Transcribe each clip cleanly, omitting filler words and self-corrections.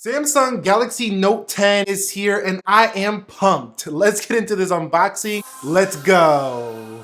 Samsung Galaxy Note 10 is here and I am pumped. Let's get into this unboxing. Let's go.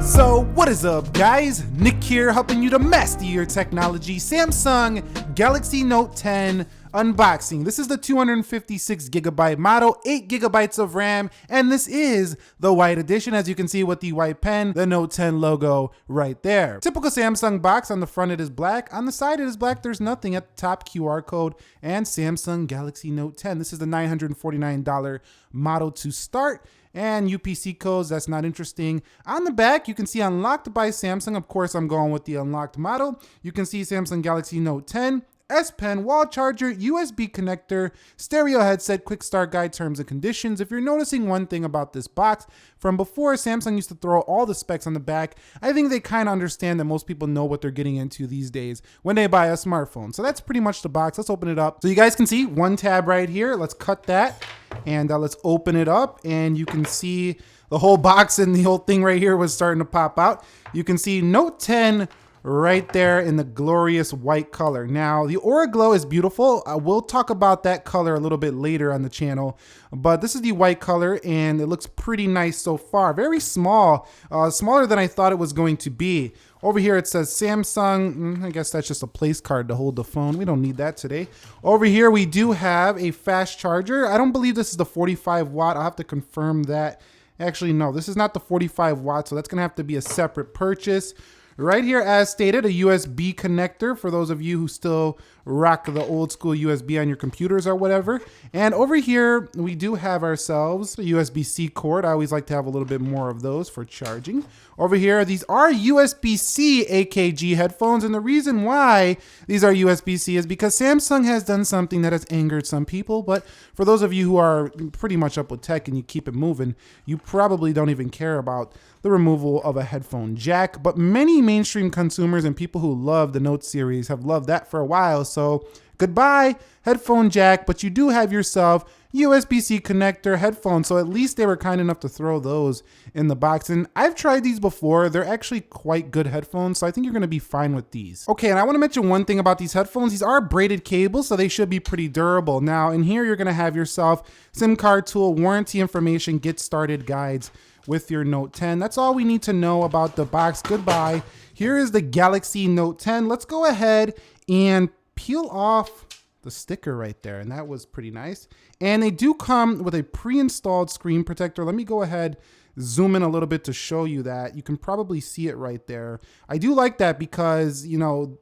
So what is up guys? Nick here helping you to master your technology. Samsung Galaxy Note 10 unboxing. This is the 256GB model, 8GB of RAM, and this is the white edition, as you can see with the white pen, the Note 10 logo right there. Typical Samsung box. On the front it is black, on the side it is black, there's nothing. At the top, QR code and Samsung Galaxy Note 10. This is the $949 model to start, and UPC codes, that's not interesting. On the back, you can see unlocked by Samsung. Of course, I'm going with the unlocked model. You can see Samsung Galaxy Note 10, S Pen, wall charger, USB connector, stereo headset, quick start guide, terms and conditions. If you're noticing one thing about this box, from before Samsung used to throw all the specs on the back, I think they kind of understand that most people know what they're getting into these days when they buy a smartphone. So that's pretty much the box. Let's open it up. So you guys can see one tab right here. Let's cut that and let's open it up, and you can see the whole box, and the whole thing right here was starting to pop out. You can see Note 10 right there in the glorious white color. Now, the Aura Glow is beautiful. We'll talk about that color a little bit later on the channel, but this is the white color and it looks pretty nice so far. Very small, smaller than I thought it was going to be. Over here it says Samsung. I guess that's just a place card to hold the phone. We don't need that today. Over here we do have a fast charger. I don't believe this is the 45 watt. I'll have to confirm that. Actually, no, this is not the 45 watt, so that's gonna have to be a separate purchase. Right here, as stated, a USB connector for those of you who still rock the old school USB on your computers or whatever. And over here, we do have ourselves a USB-C cord. I always like to have a little bit more of those for charging. Over here, these are USB-C AKG headphones. And the reason why these are USB-C is because Samsung has done something that has angered some people. But for those of you who are pretty much up with tech and you keep it moving, you probably don't even care about the removal of a headphone jack. But many mainstream consumers and people who love the Note series have loved that for a while. So goodbye headphone jack, but you do have yourself USB-C connector headphones. So at least they were kind enough to throw those in the box. And I've tried these before. They're actually quite good headphones. So I think you're going to be fine with these. Okay, and I want to mention one thing about these headphones. These are braided cables, so they should be pretty durable. Now in here, you're going to have yourself SIM card tool, warranty information, get started guides with your Note 10. That's all we need to know about the box. Goodbye. Here is the Galaxy Note 10. Let's go ahead and peel off the sticker right there, and that was pretty nice. And they do come with a pre-installed screen protector. Let me go ahead, zoom in a little bit to show you that. You can probably see it right there. I do like that because, you know,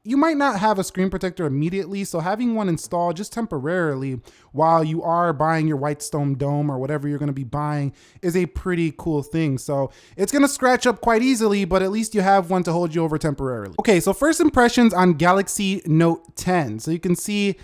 you might not have a screen protector immediately, so having one installed just temporarily while you are buying your Whitestone Dome or whatever you're going to be buying is a pretty cool thing. So it's going to scratch up quite easily, but at least you have one to hold you over temporarily. Okay, so first impressions on Galaxy Note 10. So you can see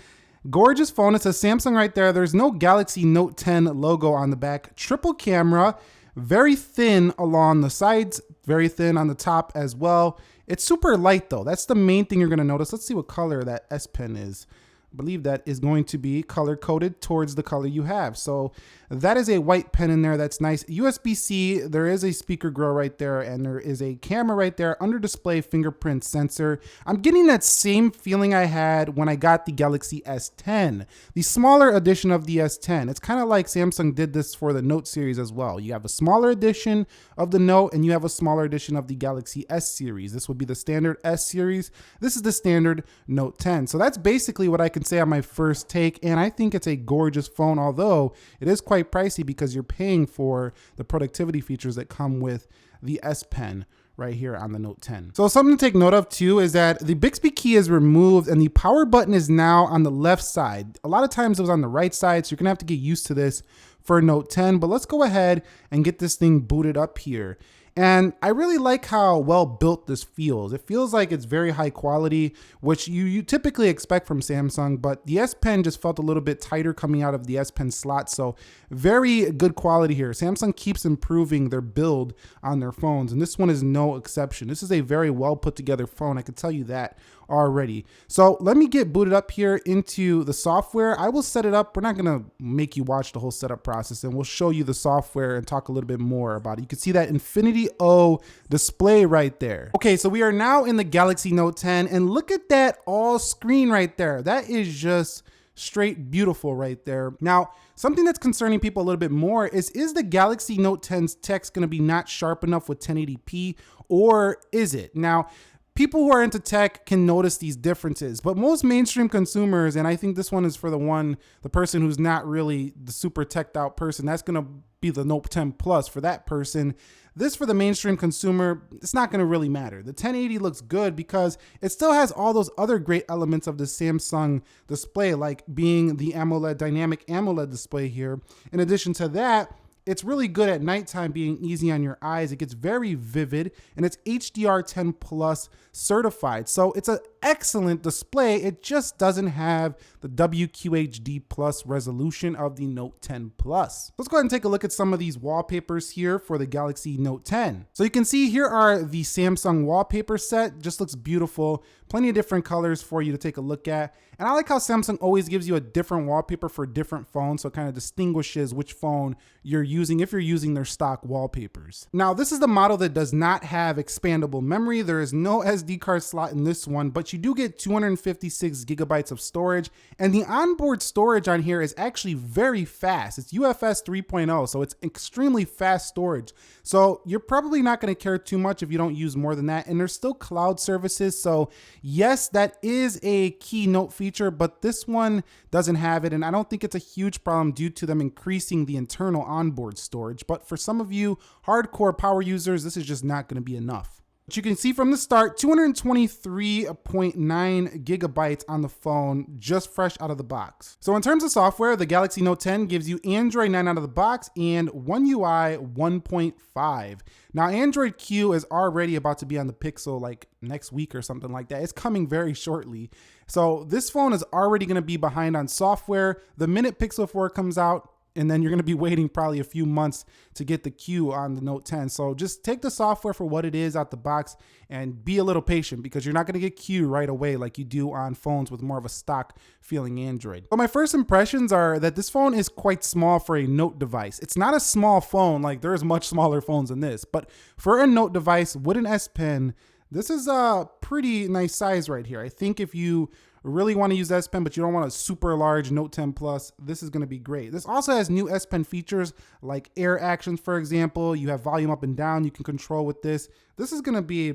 gorgeous phone. It says Samsung right there. There's no Galaxy Note 10 logo on the back. Triple camera, very thin along the sides, very thin on the top as well. It's super light though. That's the main thing you're gonna notice. Let's see what color that S Pen is. I believe that is going to be color coded towards the color you have. So that is a white pen in there. That's nice. USB-C, there is a speaker grill right there, and there is a camera right there, under display fingerprint sensor. I'm getting that same feeling I had when I got the Galaxy S10, the smaller edition of the S10. It's kind of like Samsung did this for the Note series as well. You have a smaller edition of the Note and you have a smaller edition of the Galaxy S series. This would be the standard S series. This is the standard Note 10. So that's basically what I can say on my first take, and I think it's a gorgeous phone, although it is quite pricey because you're paying for the productivity features that come with the S Pen right here on the Note 10. So something to take note of too is that the Bixby key is removed and the power button is now on the left side. A lot of times it was on the right side, so you're gonna have to get used to this for Note 10, but let's go ahead and get this thing booted up here. And I really like how well built this feels. It feels like it's very high quality, which you typically expect from Samsung, but the S Pen just felt a little bit tighter coming out of the S Pen slot. So very good quality here. Samsung keeps improving their build on their phones, and this one is no exception. This is a very well put together phone. I can tell you that already. So let me get booted up here into the software. I will set it up. We're not gonna make you watch the whole setup process, and we'll show you the software and talk a little bit more about it. You can see that Infinity 3.0 display right there. Okay, so we are now in the Galaxy Note 10, and look at that all screen right there. That is just straight beautiful right there. Now, something that's concerning people a little bit more is the Galaxy Note 10's text going to be not sharp enough with 1080p, or is it? Now, people who are into tech can notice these differences, but most mainstream consumers, and I think this one is for the person who's not really the super teched out person, that's going to be the Note 10 Plus for that person. This, for the mainstream consumer, it's not going to really matter. The 1080 looks good because it still has all those other great elements of the Samsung display, like being the AMOLED, dynamic AMOLED display here. In addition to that, it's really good at nighttime, being easy on your eyes. It gets very vivid, and it's HDR10 Plus certified. So it's an excellent display. It just doesn't have the WQHD Plus resolution of the Note 10 Plus. Let's go ahead and take a look at some of these wallpapers here for the Galaxy Note 10. So you can see here are the Samsung wallpaper set. Just looks beautiful. Plenty of different colors for you to take a look at. And I like how Samsung always gives you a different wallpaper for different phones, so it kind of distinguishes which phone you're using if you're using their stock wallpapers. Now, this is the model that does not have expandable memory. There is no SD card slot in this one, but you do get 256 gigabytes of storage, and the onboard storage on here is actually very fast. It's UFS 3.0, so it's extremely fast storage. So you're probably not going to care too much if you don't use more than that. And there's still cloud services, so yes, that is a key Note feature, but this one doesn't have it, and I don't think it's a huge problem due to them increasing the internal onboard storage. But for some of you hardcore power users, this is just not going to be enough. But you can see from the start, 223.9 gigabytes on the phone, just fresh out of the box. So in terms of software, the Galaxy Note 10 gives you Android 9 out of the box and One UI 1.5. Now, Android Q is already about to be on the Pixel like next week or something like that. It's coming very shortly. So this phone is already going to be behind on software the minute Pixel 4 comes out. And then you're going to be waiting probably a few months to get the Q on the Note 10. So just take the software for what it is out the box and be a little patient, because you're not going to get Q right away like you do on phones with more of a stock feeling Android. But my first impressions are that this phone is quite small for a Note device. It's not a small phone, like there's much smaller phones than this, but for a Note device with an S Pen, this is a pretty nice size right here. I think if you really want to use S Pen, but you don't want a super large Note 10 Plus, this is going to be great. This also has new S Pen features like air actions, for example. You have volume up and down you can control with this. This is going to be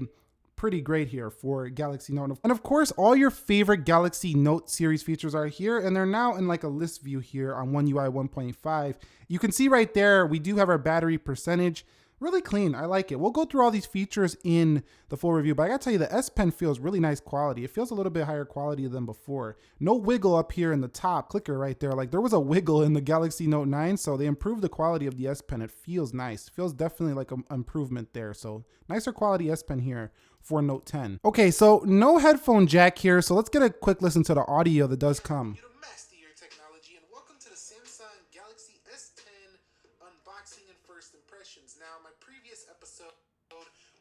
pretty great here for Galaxy Note. And of course, all your favorite Galaxy Note series features are here, and they're now in like a list view here on One UI 1.5. You can see right there, we do have our battery percentage. Really clean. I like it. We'll go through all these features in the full review, but I gotta tell you, the S Pen feels really nice quality. It feels a little bit higher quality than before. No wiggle up here in the top clicker right there. Like there was a wiggle in the Galaxy Note 9, so they improved the quality of the S Pen. It feels nice. It feels definitely like an improvement there. So nicer quality S Pen here for Note 10. Okay, so no headphone jack here, so let's get a quick listen to the audio that does come. Technology, and welcome to the Samsung Galaxy S10 unboxing and first impressions. Now, my previous episode,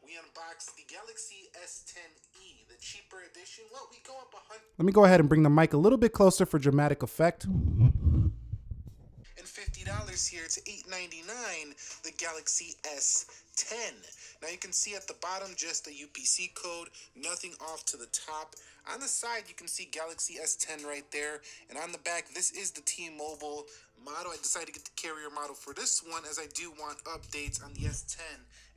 we unboxed the Galaxy S10e, the cheaper edition. Well, we go up Let me go ahead and bring the mic a little bit closer for dramatic effect. $150 here to $899, the Galaxy S10. Now you can see at the bottom just a UPC code, nothing off to the top. On the side, you can see Galaxy S10 right there. And on the back, this is the T-Mobile model. I decided to get the carrier model for this one as I do want updates on the S10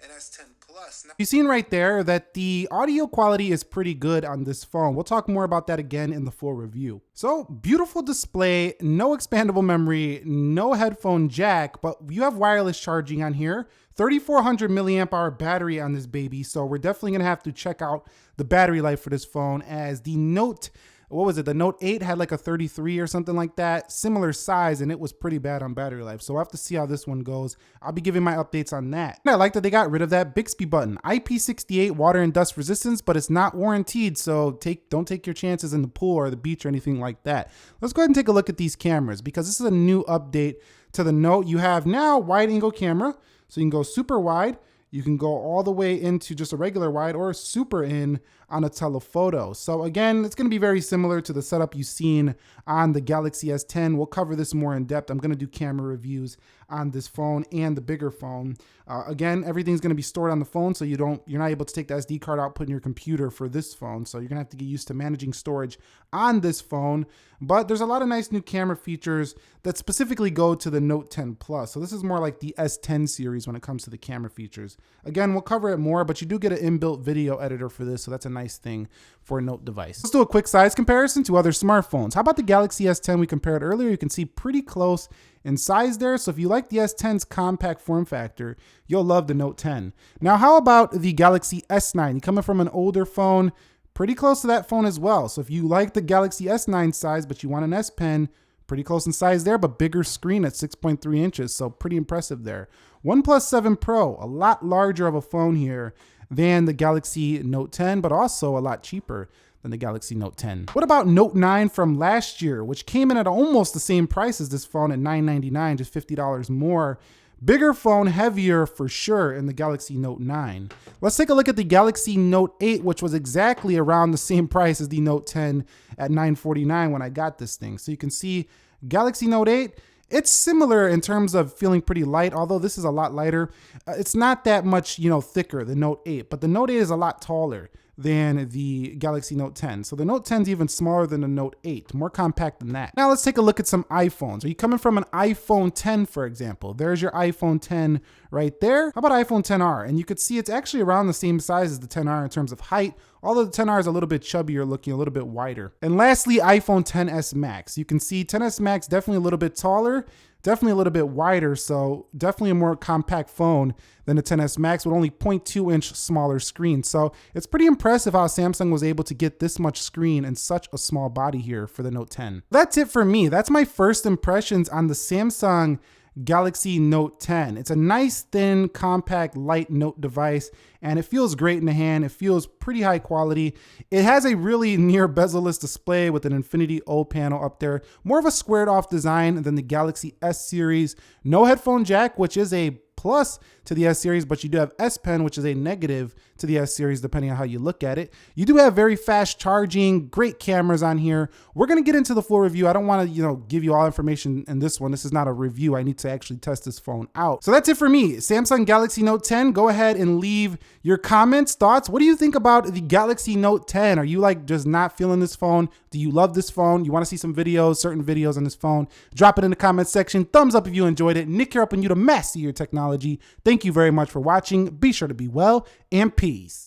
and S10 Plus. Now, you've seen right there that the audio quality is pretty good on this phone. We'll talk more about that again in the full review. So beautiful display, no expandable memory, no headphone jack, but you have wireless charging on here. 3,400 milliamp hour battery on this baby. So we're definitely gonna have to check out the battery life for this phone, as the Note, what was it? The Note 8 had like a 33 or something like that, similar size, and it was pretty bad on battery life. So we'll have to see how this one goes. I'll be giving my updates on that. And I like that they got rid of that Bixby button. IP68 water and dust resistance, but it's not warranted. So don't take your chances in the pool or the beach or anything like that. Let's go ahead and take a look at these cameras, because this is a new update to the Note. You have now wide angle camera. So you can go super wide, you can go all the way into just a regular wide, or super in on a telephoto. So again, it's gonna be very similar to the setup you've seen on the Galaxy S10. We'll cover this more in depth. I'm gonna do camera reviews on this phone and the bigger phone. Again, everything's going to be stored on the phone, so you're not able to take the SD card out, put in your computer for this phone. So you're going to have to get used to managing storage on this phone. But there's a lot of nice new camera features that specifically go to the Note 10 Plus. So this is more like the S10 series when it comes to the camera features. Again, we'll cover it more, but you do get an inbuilt video editor for this, so that's a nice thing for a Note device. Let's do a quick size comparison to other smartphones. How about the Galaxy S10 we compared earlier? You can see pretty close in size there. So if you like the S10's compact form factor, you'll love the Note 10. Now, how about the Galaxy S9? You coming from an older phone, pretty close to that phone as well. So if you like the Galaxy S9 size, but you want an S Pen, pretty close in size there, but bigger screen at 6.3 inches. So pretty impressive there. OnePlus 7 Pro, a lot larger of a phone here than the Galaxy Note 10, but also a lot cheaper than the Galaxy Note 10. What about Note 9 from last year, which came in at almost the same price as this phone at $999, just $50 more. Bigger phone, heavier for sure in the Galaxy Note 9. Let's take a look at the Galaxy Note 8, which was exactly around the same price as the Note 10 at $949 when I got this thing. So you can see Galaxy Note 8, it's similar in terms of feeling pretty light, although this is a lot lighter. It's not that much, thicker, the Note 8, but the Note 8 is a lot taller than the Galaxy Note 10. So the Note 10 is even smaller than the Note 8, more compact than that. Now let's take a look at some iPhones. Are you coming from an iPhone 10, for example? There's your iPhone 10 right there. How about iPhone 10R? And you could see it's actually around the same size as the 10R in terms of height, although the 10R is a little bit chubbier looking, a little bit wider. And lastly, iPhone 10s Max. You can see 10s Max definitely a little bit taller, definitely a little bit wider, so definitely a more compact phone than the 10s Max with only 0.2 inch smaller screen. So it's pretty impressive how Samsung was able to get this much screen and such a small body here for the Note 10. That's it for me. That's my first impressions on the Samsung Galaxy Note 10. It's a nice, thin, compact, light Note device, and it feels great in the hand. It feels pretty high quality. It has a really near bezel-less display with an Infinity O panel up there. More of a squared off design than the Galaxy S series. No headphone jack, which is a plus to the S series, but you do have S Pen, which is a negative to the S series, depending on how you look at it. You do have very fast charging, great cameras on here. We're going to get into the full review. I don't want to, give you all information in this one. This is not a review. I need to actually test this phone out. So that's it for me. Samsung Galaxy Note 10. Go ahead and leave your comments, thoughts. What do you think about the Galaxy Note 10? Are you just not feeling this phone? Do you love this phone? You want to see some videos, certain videos on this phone? Drop it in the comments section. Thumbs up if you enjoyed it. Nick here helping you to master your technology. Thank you very much for watching. Be sure to be well and peace.